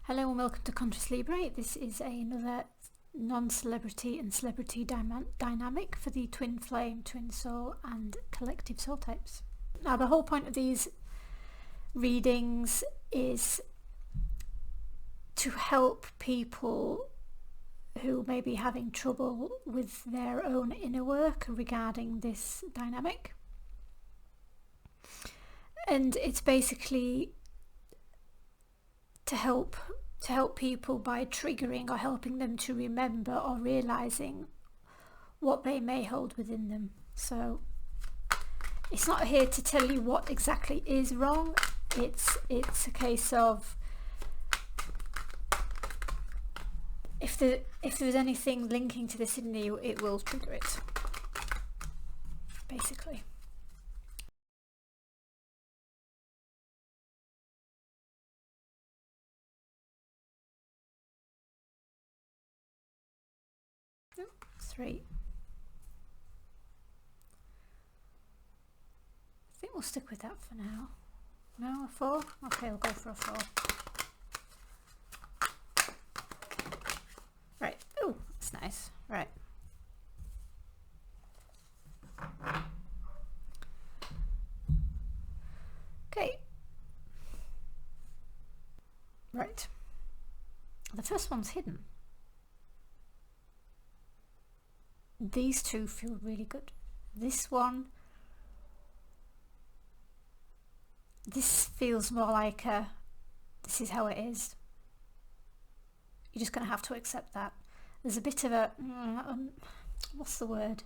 Hello and welcome to Conscious Libre. This is another non-celebrity and celebrity dynamic for the twin flame, twin soul and collective soul types. Now the whole point of these readings is to help people who may be having trouble with their own inner work regarding this dynamic. And it's basically to help people by triggering or helping them to remember or realizing what they may hold within them. So it's not here to tell you what exactly is wrong. It's a case of if there's anything linking to this in you, it will trigger it, basically. Three. I think we'll stick with that for now. No, a 4? Okay, I'll go for a 4. Right. Oh, that's nice. Right. Okay. Right. The first one's hidden. These two feel really good. This one, this feels more like this is how it is. You're just going to have to accept that. There's a bit of a, what's the word?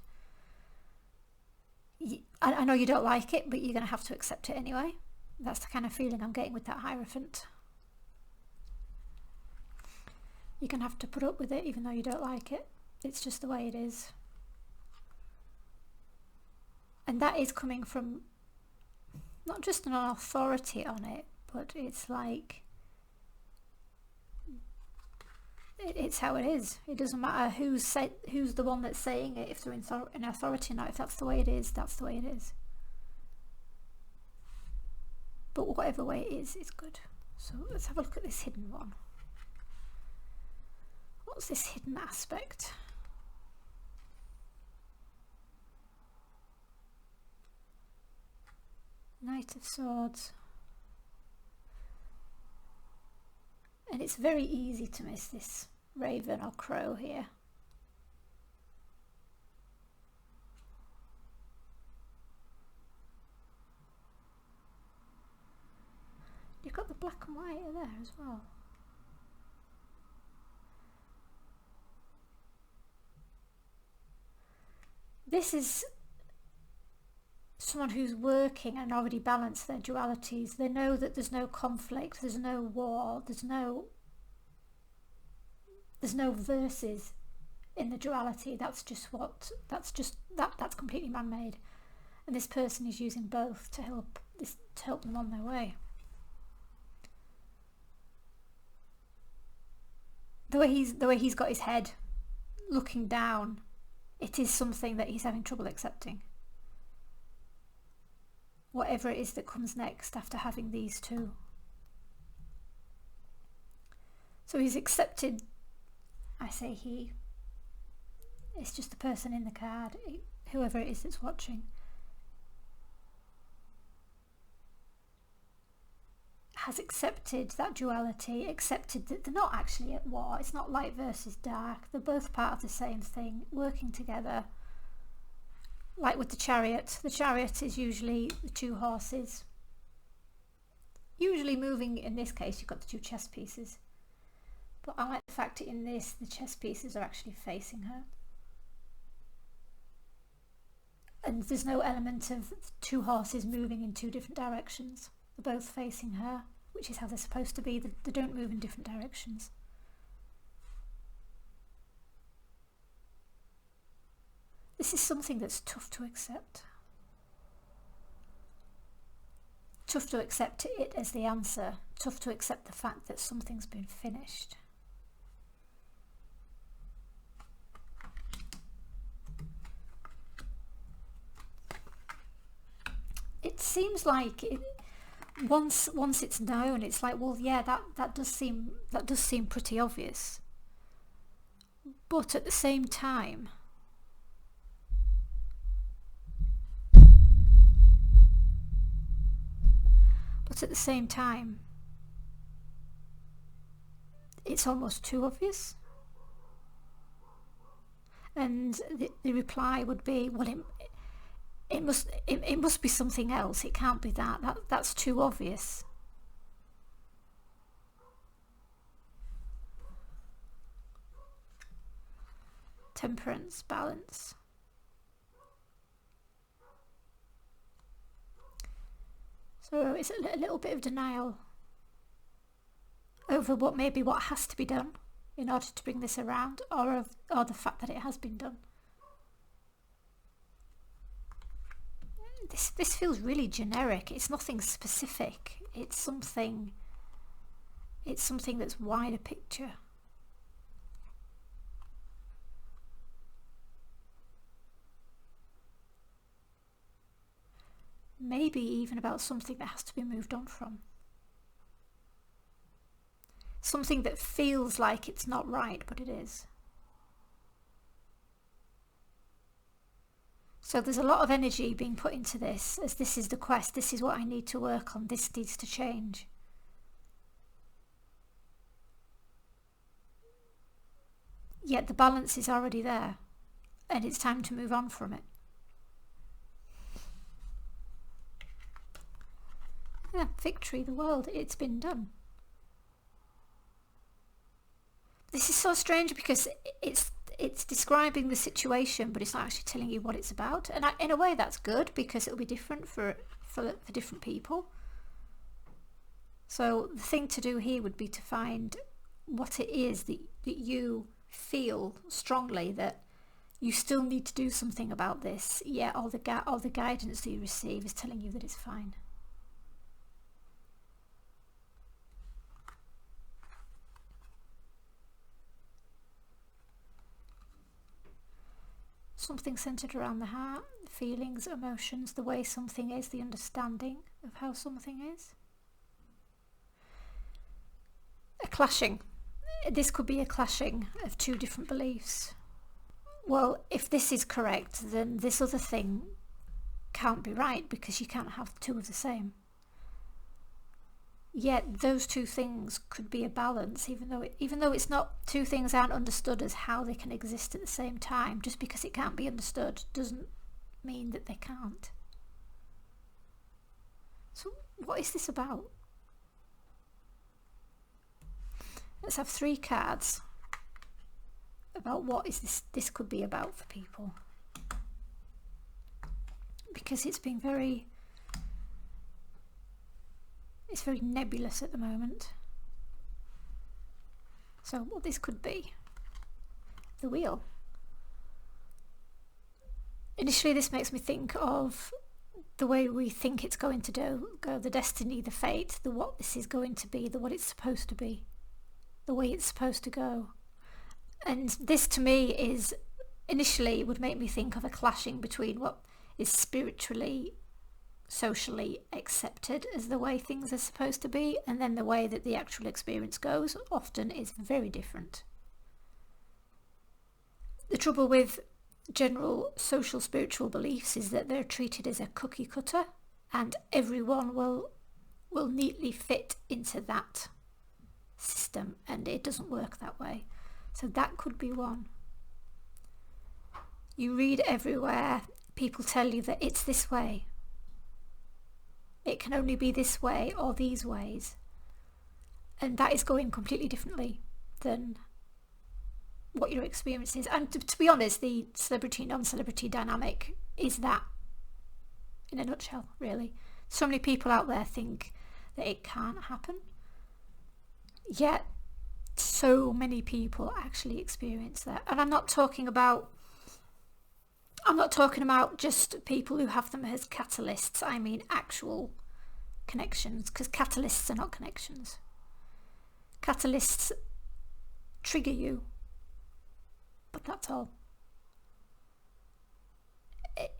I know you don't like it, but you're going to have to accept it anyway. That's the kind of feeling I'm getting with that Hierophant. You're going to have to put up with it even though you don't like it. It's just the way it is. And that is coming from not just an authority on it, but it's like, it's how it is. It doesn't matter who's the one that's saying it, if they're in authority or not. If that's the way it is, that's the way it is. But whatever way it is, it's good. So let's have a look at this hidden one. What's this hidden aspect? Knight of Swords. And it's very easy to miss this raven or crow here. You've got the black and white there as well. This is someone who's working and already balanced their dualities. They know that there's no conflict, there's no war, there's no verses in the duality. That's completely man-made. And this person is using both to help them on their way. The way he's got his head looking down, it is something that he's having trouble accepting. Whatever it is that comes next after having these two. So he's accepted, I say he, it's just the person in the card, whoever it is that's watching, has accepted that duality, accepted that they're not actually at war. It's not light versus dark. They're both part of the same thing, working together. Like with the chariot is usually the two horses. Usually moving, in this case, you've got the two chess pieces. But I like the fact that in this, the chess pieces are actually facing her. And there's no element of two horses moving in two different directions. They're both facing her, which is how they're supposed to be. They don't move in different directions. This is something that's tough to accept. Tough to accept it as the answer. Tough to accept the fact that something's been finished. It seems like once it's known, it's like, well, yeah, that does seem pretty obvious. But at the same time, it's almost too obvious. And the reply would be, well, it must be something else. It can't be that. That's too obvious. Temperance, balance. So it's a little bit of denial over what has to be done in order to bring this around, or the fact that it has been done. This feels really generic. It's nothing specific. It's something that's wider picture. Maybe even about something that has to be moved on from. Something that feels like it's not right, but it is. So there's a lot of energy being put into this, as this is the quest, this is what I need to work on, this needs to change. Yet the balance is already there, and it's time to move on from it. Yeah, victory, the world, it's been done. This is so strange because it's describing the situation, but it's not actually telling you what it's about. And in a way that's good, because it'll be different for different people. So the thing to do here would be to find what it is that you feel strongly that you still need to do something about this. Yeah, all the guidance that you receive is telling you that it's fine. Something centered around the heart, feelings, emotions, the way something is, the understanding of how something is. A clashing. This could be a clashing of two different beliefs. Well, if this is correct, then this other thing can't be right, because you can't have two of the same. Yet those two things could be a balance, even though it's not, two things aren't understood as how they can exist at the same time. Just because it can't be understood doesn't mean that they can't. So what is this about? Let's have 3 cards about what is this could be about for people, because it's very nebulous at the moment. So what this could be. The wheel. Initially this makes me think of the way we think it's going to go, the destiny, the fate, the what this is going to be, the what it's supposed to be, the way it's supposed to go. And this to me is, initially would make me think of a clashing between what is spiritually, socially accepted as the way things are supposed to be, and then the way that the actual experience goes often is very different. The trouble with general social spiritual beliefs is that they're treated as a cookie cutter, and everyone will neatly fit into that system, and it doesn't work that way. So that could be one. You read everywhere, people tell you that it's this way. It can only be this way or these ways. And that is going completely differently than what your experience is. And to be honest, the celebrity, non-celebrity dynamic is that in a nutshell, really. So many people out there think that it can't happen. Yet so many people actually experience that. And I'm not talking about just people who have them as catalysts. I mean actual connections, because catalysts are not connections. Catalysts trigger you, but that's all.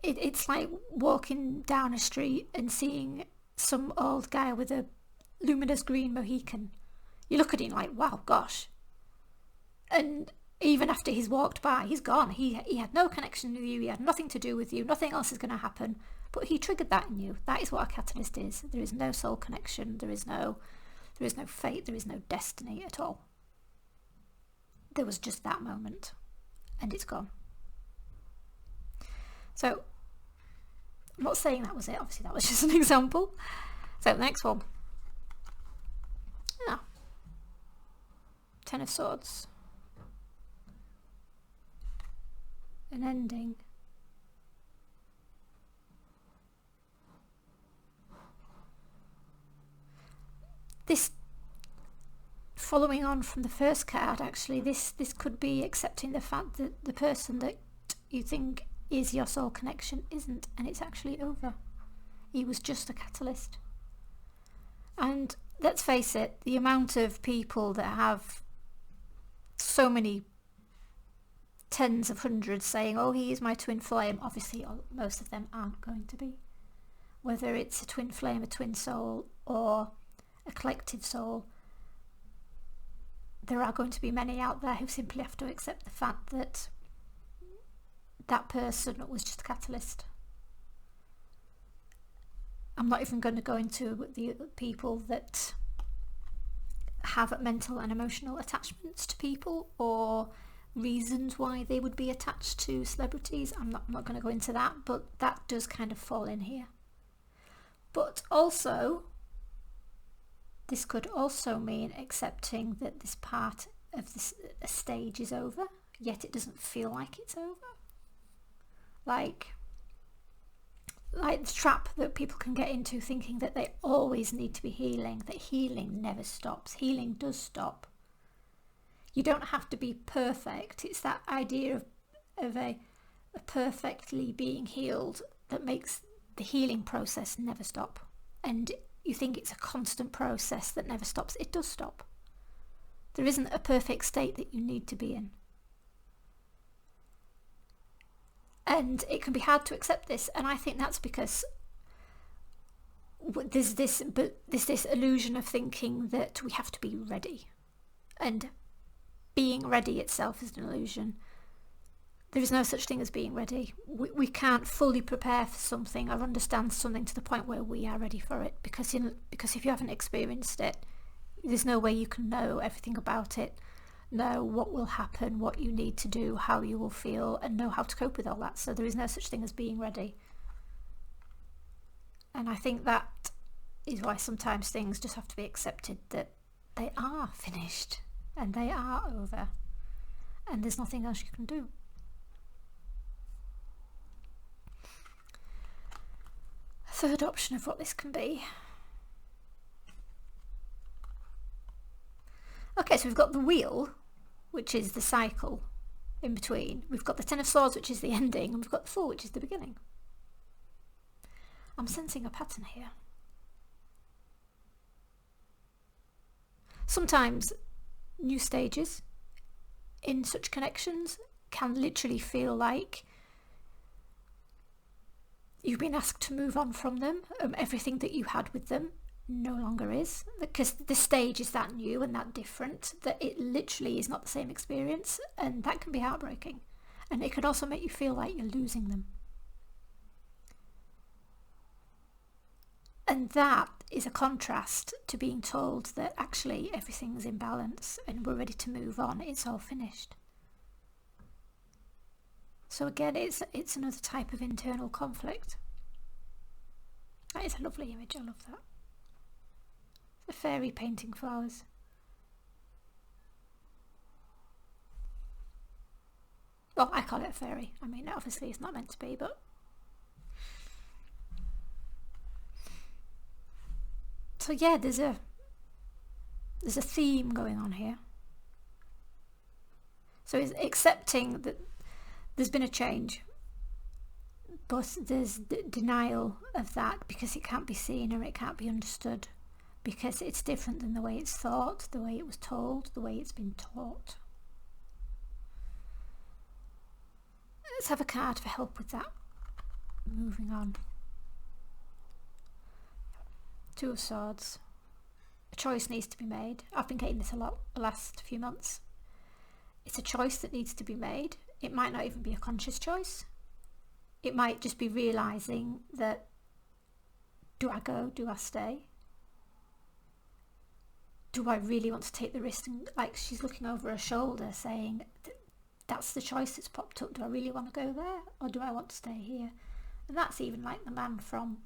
It's like walking down a street and seeing some old guy with a luminous green Mohican. You look at him like, wow, gosh. And even after he's walked by, he's gone. He had no connection with you. He had nothing to do with you. Nothing else is going to happen. But he triggered that in you. That is what a catalyst is. There is no soul connection. There is no fate. There is no destiny at all. There was just that moment, and it's gone. So I'm not saying that was it. Obviously, that was just an example. So the next one. Ah. Ten of Swords. An ending. This, following on from the first card, actually, this could be accepting the fact that the person that you think is your soul connection isn't, and it's actually over. He was just a catalyst. And let's face it, the amount of people that have so many tens of hundreds saying, oh, he is my twin flame, obviously most of them aren't going to be. Whether it's a twin flame, a twin soul, or a collective soul, there are going to be many out there who simply have to accept the fact that that person was just a catalyst. I'm not even going to go into the people that have mental and emotional attachments to people, or reasons why they would be attached to celebrities. I'm not going to go into that, but that does kind of fall in here. But also, this could also mean accepting that this part of this stage is over, yet it doesn't feel like it's over. Like the trap that people can get into, thinking that they always need to be healing, that healing never stops. Healing does stop. You don't have to be perfect. It's that idea of a perfectly being healed that makes the healing process never stop. And you think it's a constant process that never stops. It does stop. There isn't a perfect state that you need to be in. And it can be hard to accept this, and I think that's because there's this illusion of thinking that we have to be ready, and being ready itself is an illusion. There is no such thing as being ready. We can't fully prepare for something or understand something to the point where we are ready for it, because if you haven't experienced it, there's no way you can know everything about it, know what will happen, what you need to do, how you will feel, and know how to cope with all that. So there is no such thing as being ready. And I think that is why sometimes things just have to be accepted, that they are finished and they are over, and there's nothing else you can do. A third option of what this can be. Okay, so we've got the wheel, which is the cycle in between. We've got the Ten of Swords, which is the ending, and we've got the Fool, which is the beginning. I'm sensing a pattern here. Sometimes new stages in such connections can literally feel like you've been asked to move on from them. Everything that you had with them no longer is, because the stage is that new and that different that it literally is not the same experience, and that can be heartbreaking, and it could also make you feel like you're losing them. And that is a contrast to being told that actually everything's in balance and we're ready to move on, it's all finished. So again, it's another type of internal conflict. That is a lovely image, I love that. A fairy painting flowers. Well, I call it a fairy. I mean, obviously it's not meant to be, but... So yeah, there's a theme going on here. So it's accepting that there's been a change, but there's denial of that because it can't be seen or it can't be understood, because it's different than the way it's thought, the way it was told, the way it's been taught. Let's have a card for help with that. Moving on. Two of Swords. A choice needs to be made. I've been getting this a lot the last few months. It's a choice that needs to be made. It might not even be a conscious choice. It might just be realising that, do I go? Do I stay? Do I really want to take the risk? And like, she's looking over her shoulder saying, that's the choice that's popped up. Do I really want to go there? Or do I want to stay here? And that's even like the man from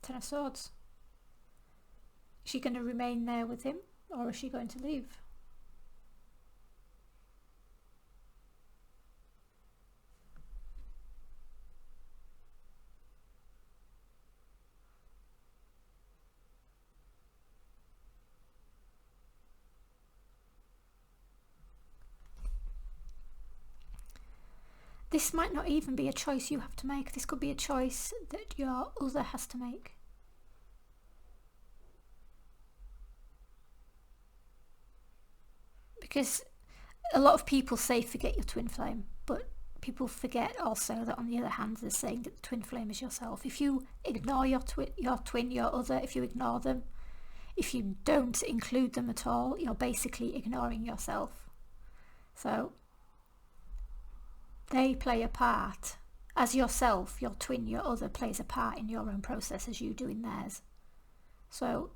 Ten of Swords. Is she going to remain there with him, or is she going to leave? This might not even be a choice you have to make. This could be a choice that your other has to make. Because a lot of people say forget your twin flame, but people forget also that on the other hand they're saying that the twin flame is yourself. If you ignore your twin, your other, if you ignore them, if you don't include them at all, you're basically ignoring yourself. So they play a part. As yourself, your twin, your other plays a part in your own process as you do in theirs. So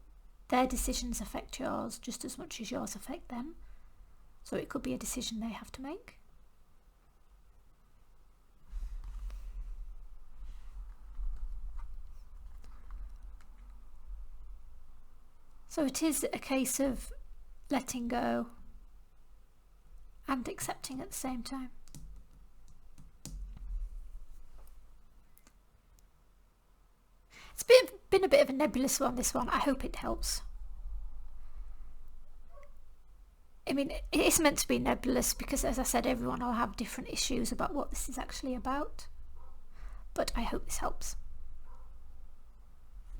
their decisions affect yours just as much as yours affect them. So it could be a decision they have to make. So it is a case of letting go and accepting at the same time. It's been a bit of a nebulous one, this one. I hope it helps. I mean, it is meant to be nebulous because, as I said, everyone will have different issues about what this is actually about. But I hope this helps.